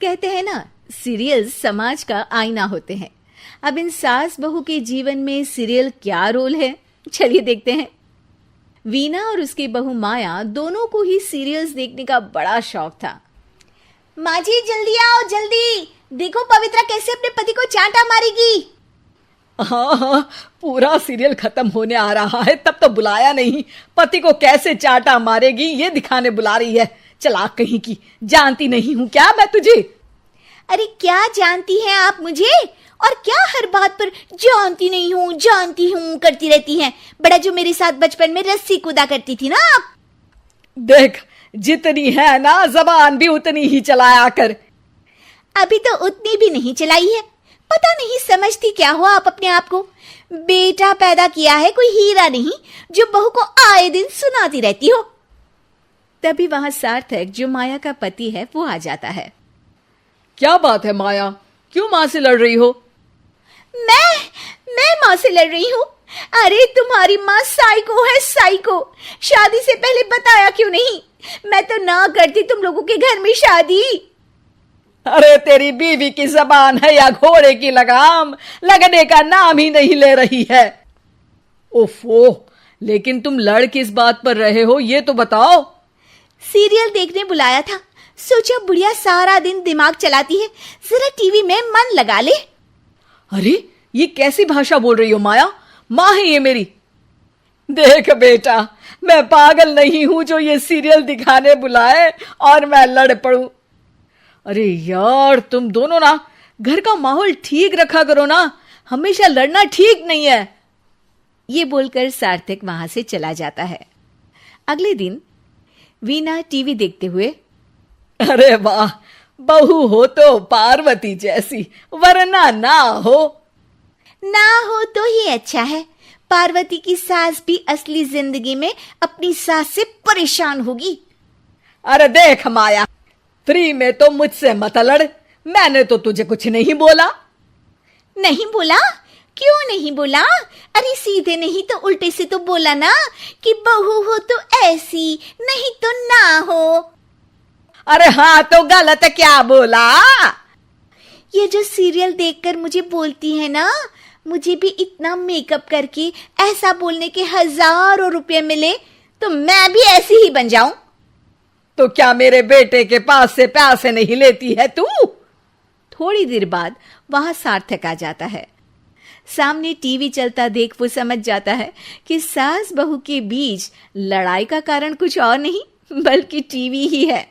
कहते हैं ना, सीरियल समाज का आईना होते हैं। अब इन सास बहू के जीवन में सीरियल क्या रोल है, चलिए देखते हैं। वीना और उसकी बहू माया दोनों को ही सीरियल्स देखने का बड़ा शौक था। माँ जी जल्दी आओ, जल्दी देखो पवित्रा कैसे अपने पति को चांटा मारेगी। हाँ हाँ, पूरा सीरियल खत्म होने आ रहा है, तब तो बुलाया नहीं। पति को कैसे चाटा मारेगी ये दिखाने बुला रही है। चला कहीं की, जानती नहीं हूँ क्या मैं तुझे? अरे क्या जानती हैं आप मुझे, और क्या हर बात पर जानती हूँ करती रहती हैं। बड़ा जो मेरे साथ बचपन में रस्सी कूदा करती थी ना आप। देख, जितनी है ना जबान भी उतनी ही चलाया कर। अभी तो उतनी भी नहीं चलाई है। पता नहीं समझती क्या हो आप अपने आप को। बेटा पैदा किया है, कोई हीरा नहीं जो बहू को आए दिन सुनाती रहती हो। तभी वहां सार्थक, जो माया का पति है, वो आ जाता है। क्या बात है माया, क्यों माँ से लड़ रही हो? मैं माँ से लड़ रही हूँ? अरे तुम्हारी माँ साइको है, साइको। शादी से पहले बताया क्यों नहीं? मैं तो ना करती तुम लोगों के घर में शादी। अरे तेरी बीवी की जबान है या घोड़े की लगाम, लगने का नाम ही नहीं ले रही है। ओफो, लेकिन तुम लड़ किस बात पर रहे हो ये तो बताओ। सीरियल देखने बुलाया था, सोचा बुढ़िया सारा दिन दिमाग चलाती है, जरा टीवी में मन लगा ले। अरे ये कैसी भाषा बोल रही हो माया? माँ है ये मेरी। देख बेटा, मैं पागल नहीं हूं जो ये सीरियल दिखाने बुलाए और मैं लड़ पड़ूं। अरे यार, तुम दोनों ना घर का माहौल ठीक रखा करो ना, हमेशा लड़ना ठीक नहीं है। ये बोलकर सार्थक वहां से चला जाता है। अगले दिन वीना टीवी देखते हुए, अरे वाह, बहू हो तो पार्वती जैसी, वरना ना हो तो ही अच्छा है। पार्वती की सास भी असली जिंदगी में अपनी सास से परेशान होगी। अरे देख माया, फ्री में तो मुझसे मत लड़। मैंने तो तुझे कुछ नहीं बोला। नहीं बोला? क्यों नहीं बोला? अरे सीधे नहीं तो उल्टे से तो बोला ना कि बहू हो तो ऐसी, नहीं तो ना हो। अरे हाँ, तो गलत क्या बोला? ये जो सीरियल देखकर मुझे बोलती है ना, मुझे भी इतना मेकअप करके ऐसा बोलने के हजारों रुपए मिले तो मैं भी ऐसी ही बन जाऊं। तो क्या मेरे बेटे के पास से पैसे नहीं लेती है तू? थोड़ी देर बाद वहां सार्थक आ जाता है। सामने टीवी चलता देख वो समझ जाता है कि सास बहू के बीच लड़ाई का कारण कुछ और नहीं बल्कि टीवी ही है।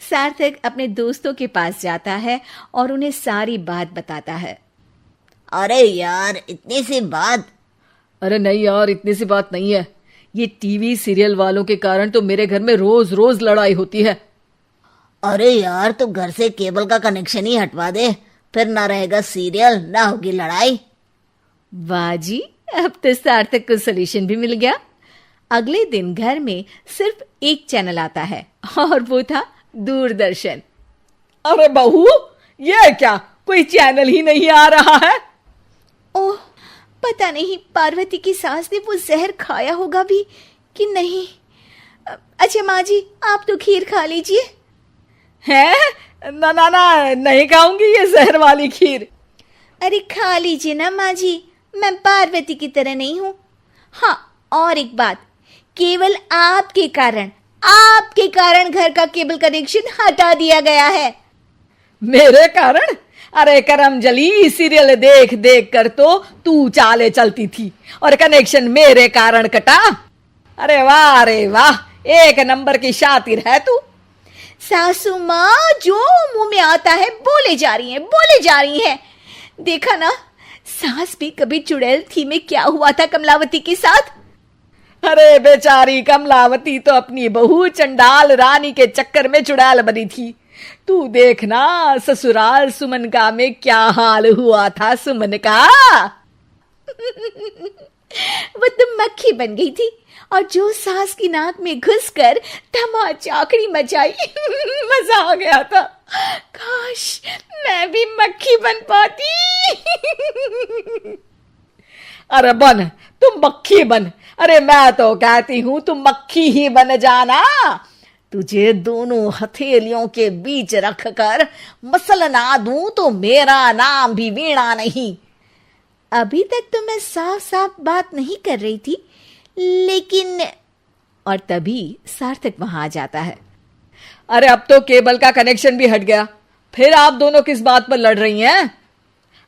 सार्थक अपने दोस्तों के पास जाता है और उन्हें सारी बात बताता है। अरे यार, इतनी सी बात? अरे नहीं यार, इतनी सी बात नहीं है। ये टीवी सीरियल वालों के कारण तो मेरे घर में रोज रोज लड़ाई होती है। अरे यार, तो घर से केबल का कनेक्शन ही हटवा दे, फिर ना रहेगा सीरियल, ना होगी लड़ाई। वाह जी, अब तो सार्थक को सोल्यूशन भी मिल गया। अगले दिन घर में सिर्फ एक चैनल आता है और वो था दूरदर्शन। अरे बहू, ये क्या, कोई चैनल ही नहीं आ रहा है? ओह, पता नहीं पार्वती की सास ने वो जहर खाया होगा भी कि नहीं। अच्छा माँ जी, आप तो खीर खा लीजिए। हैं? ना ना ना, नहीं खाऊंगी ये जहर वाली खीर। अरे खा लीजिए ना माँ जी, मैं पार्वती की तरह नहीं हूँ। हाँ, और एक बात, केवल आपके कारण घर का केबल कनेक्शन हटा दिया गया है। मेरे कारण? अरे करम जली, सीरियल देख देख कर तो तू चाले चलती थी और कनेक्शन मेरे कारण कटा। अरे वाह, एक नंबर की शातिर है तू। सासू माँ जो मुंह में आता है बोले जा रही हैं। देखा ना, सास भी कभी चुड़ैल थी में क्या हुआ था कमलावती के साथ। अरे बेचारी कमलावती तो अपनी बहू चंडाल रानी के चक्कर में चुड़ैल बनी थी। तू देखना ससुराल सुमन का में क्या हाल हुआ था सुमन का। वो तो मक्खी बन गई थी और जो सास की नाक में घुसकर धमाचाकड़ी मचाई। मजा आ गया था। काश मैं भी मक्खी बन पाती। अरे बन, तुम मक्खी बन। अरे मैं तो कहती हूं तुम मक्खी ही बन जाना। तुझे दोनों हथेलियों के बीच रखकर मसलना दूं तो मेरा नाम भी वीणा नहीं। अभी तक तो मैं साफ साफ बात नहीं कर रही थी, लेकिन और तभी सार्थक वहां आ जाता है। अरे अब तो केबल का कनेक्शन भी हट गया, फिर आप दोनों किस बात पर लड़ रही हैं?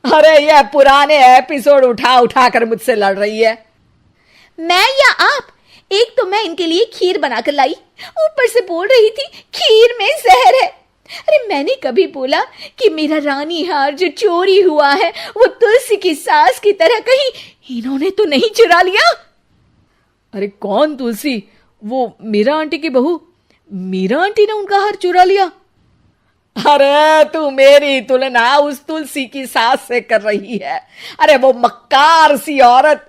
अरे ये पुराने एपिसोड उठा उठा कर मुझसे लड़ रही है। मैं या आप? एक तो मैं इनके लिए खीर बनाकर लाई, ऊपर से बोल रही थी खीर में जहर है। अरे मैंने कभी बोला कि मेरा रानी हार जो चोरी हुआ है वो तुलसी की सास की तरह कहीं इन्होंने तो नहीं चुरा लिया? अरे कौन तुलसी? वो मीरा आंटी की बहू। मीरा आंटी ने उनका हार चुरा लिया? अरे तू मेरी तुलना उस तुलसी की सास से कर रही है। अरे वो मक्कार सी औरत।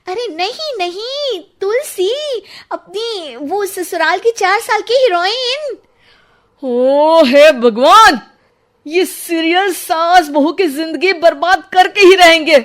अरे नहीं नहीं, तुलसी, अपनी वो ससुराल की 4 साल की हीरोइन। ओ हे भगवान, ये सीरियल सास बहू की जिंदगी बर्बाद करके ही रहेंगे।